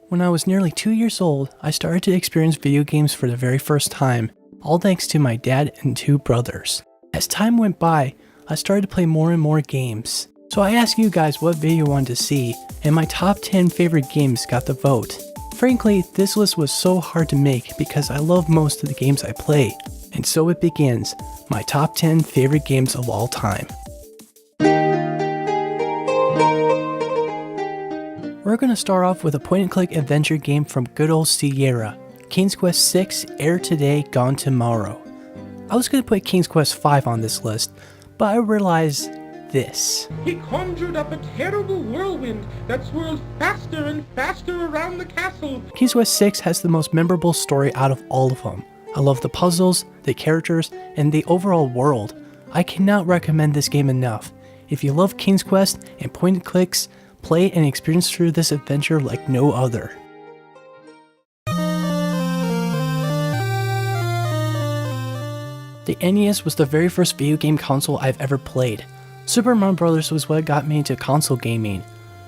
When I was nearly 2 years old, I started to experience video games for the very first time, all thanks to my dad and 2 brothers. As time went by, I started to play more and more games. So I asked you guys what video you wanted to see, and my top 10 favorite games got the vote. Frankly, this list was so hard to make because I love most of the games I play. And so it begins, my top 10 favorite games of all time. We're going to start off with a point-and-click adventure game from good old Sierra, King's Quest VI, Air Today, Gone Tomorrow. I was going to put King's Quest V on this list, but I realized this. He conjured up a terrible whirlwind that swirled faster and faster around the castle. King's Quest VI has the most memorable story out of all of them. I love the puzzles, the characters, and the overall world. I cannot recommend this game enough. If you love King's Quest and point-and-clicks, play and experience through this adventure like no other. The NES was the very first video game console I've ever played. Super Mario Bros. Was what got me into console gaming.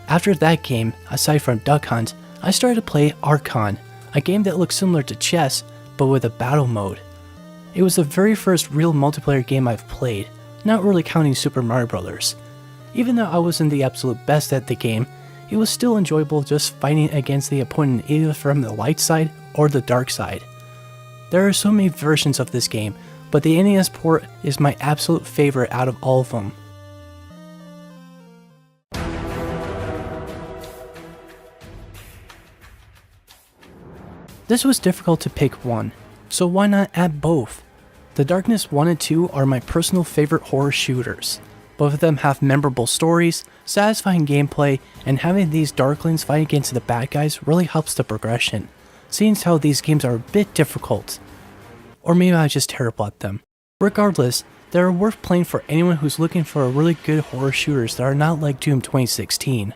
After that game, aside from Duck Hunt, I started to play Archon, a game that looked similar to chess, but with a battle mode. It was the very first real multiplayer game I've played, not really counting Super Mario Bros. Even though I wasn't the absolute best at the game, it was still enjoyable just fighting against the opponent either from the light side or the dark side. There are so many versions of this game, but the NES port is my absolute favorite out of all of them. This was difficult to pick one, so why not add both? The Darkness 1 and 2 are my personal favorite horror shooters. Both of them have memorable stories, satisfying gameplay, and having these Darklings fight against the bad guys really helps the progression, seeing as how these games are a bit difficult. Or maybe I'm just terrible at them. Regardless, they are worth playing for anyone who's looking for a really good horror shooters that are not like Doom 2016.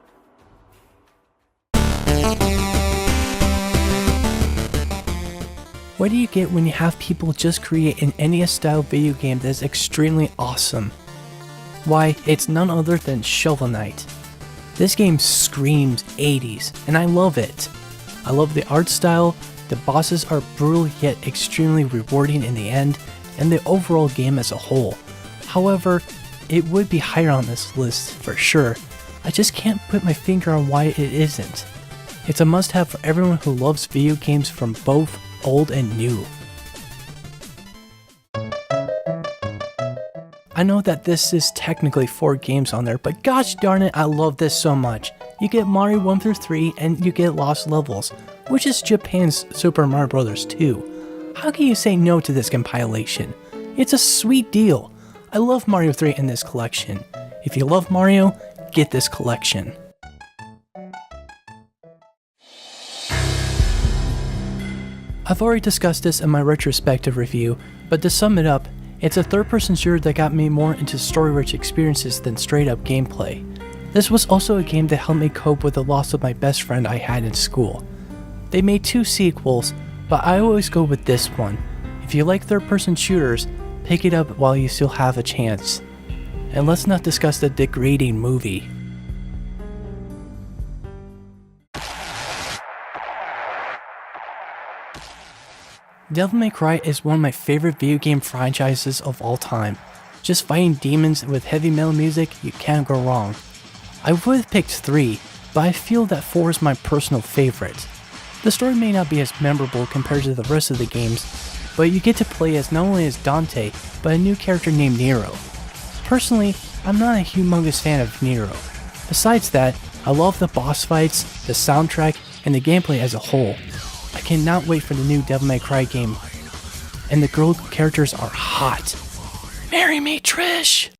What do you get when you have people just create an NES-style video game that is extremely awesome? Why, it's none other than Shovel Knight. This game screams 80s, and I love it. I love the art style, the bosses are brutal yet extremely rewarding in the end, and the overall game as a whole. However, it would be higher on this list for sure. I just can't put my finger on why it isn't. It's a must-have for everyone who loves video games from both old and new. I know that this is technically 4 games on there, but gosh darn it, I love this so much. You get Mario 1 through 3 and you get Lost Levels, which is Japan's Super Mario Bros. 2. How can you say no to this compilation? It's a sweet deal. I love Mario 3 in this collection. If you love Mario, get this collection. I've already discussed this in my retrospective review, but to sum it up, it's a third-person shooter that got me more into story-rich experiences than straight-up gameplay. This was also a game that helped me cope with the loss of my best friend I had in school. They made 2 sequels, but I always go with this one. If you like third-person shooters, pick it up while you still have a chance. And let's not discuss the degrading movie. Devil May Cry is one of my favorite video game franchises of all time. Just fighting demons with heavy metal music, you can't go wrong. I would have picked 3, but I feel that 4 is my personal favorite. The story may not be as memorable compared to the rest of the games, but you get to play as not only as Dante, but a new character named Nero. Personally, I'm not a humongous fan of Nero. Besides that, I love the boss fights, the soundtrack, and the gameplay as a whole. I cannot wait for the new Devil May Cry game. And the girl characters are hot. Marry me, Trish!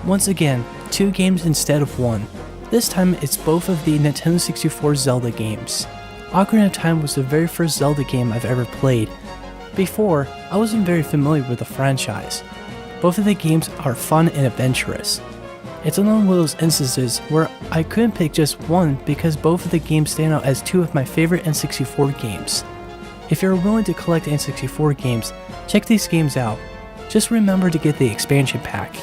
Once again, 2 games instead of 1. This time it's both of the Nintendo 64 Zelda games. Ocarina of Time was the very first Zelda game I've ever played. Before, I wasn't very familiar with the franchise. Both of the games are fun and adventurous. It's another one of those instances where I couldn't pick just one because both of the games stand out as 2 of my favorite N64 games. If you're willing to collect N64 games, check these games out. Just remember to get the expansion pack.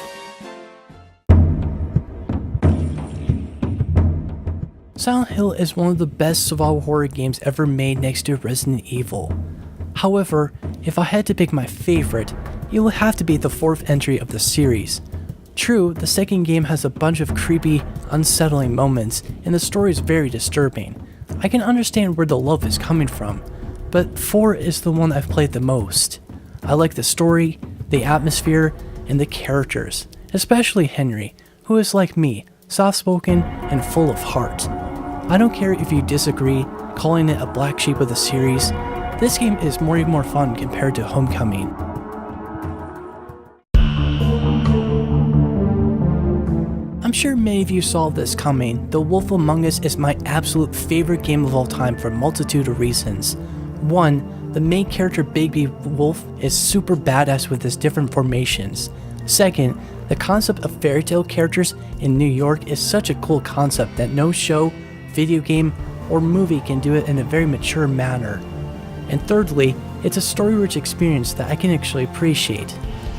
Silent Hill is one of the best survival horror games ever made next to Resident Evil. However, if I had to pick my favorite, it would have to be the fourth entry of the series. True, the second game has a bunch of creepy, unsettling moments, and the story is very disturbing. I can understand where the love is coming from, but 4 is the one I've played the most. I like the story, the atmosphere, and the characters, especially Henry, who is like me, soft-spoken and full of heart. I don't care if you disagree, calling it a black sheep of the series. This game is way more fun compared to Homecoming. I'm sure many of you saw this coming. The Wolf Among Us is my absolute favorite game of all time for a multitude of reasons. 1. The main character Baby Wolf is super badass with his different formations. 2nd, the concept of fairy tale characters in New York is such a cool concept that no show, video game, or movie can do it in a very mature manner. And thirdly, it's a story-rich experience that I can actually appreciate.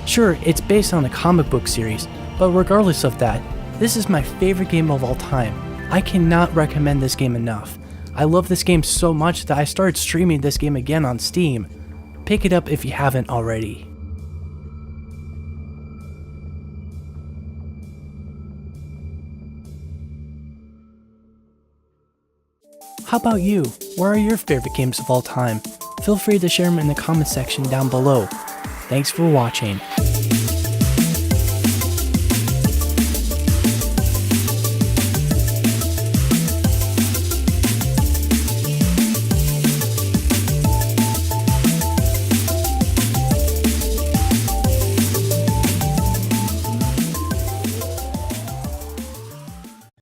Sure, it's based on a comic book series, but regardless of that, this is my favorite game of all time. I cannot recommend this game enough. I love this game so much that I started streaming this game again on Steam. Pick it up if you haven't already. How about you? What are your favorite games of all time? Feel free to share them in the comment section down below. Thanks for watching.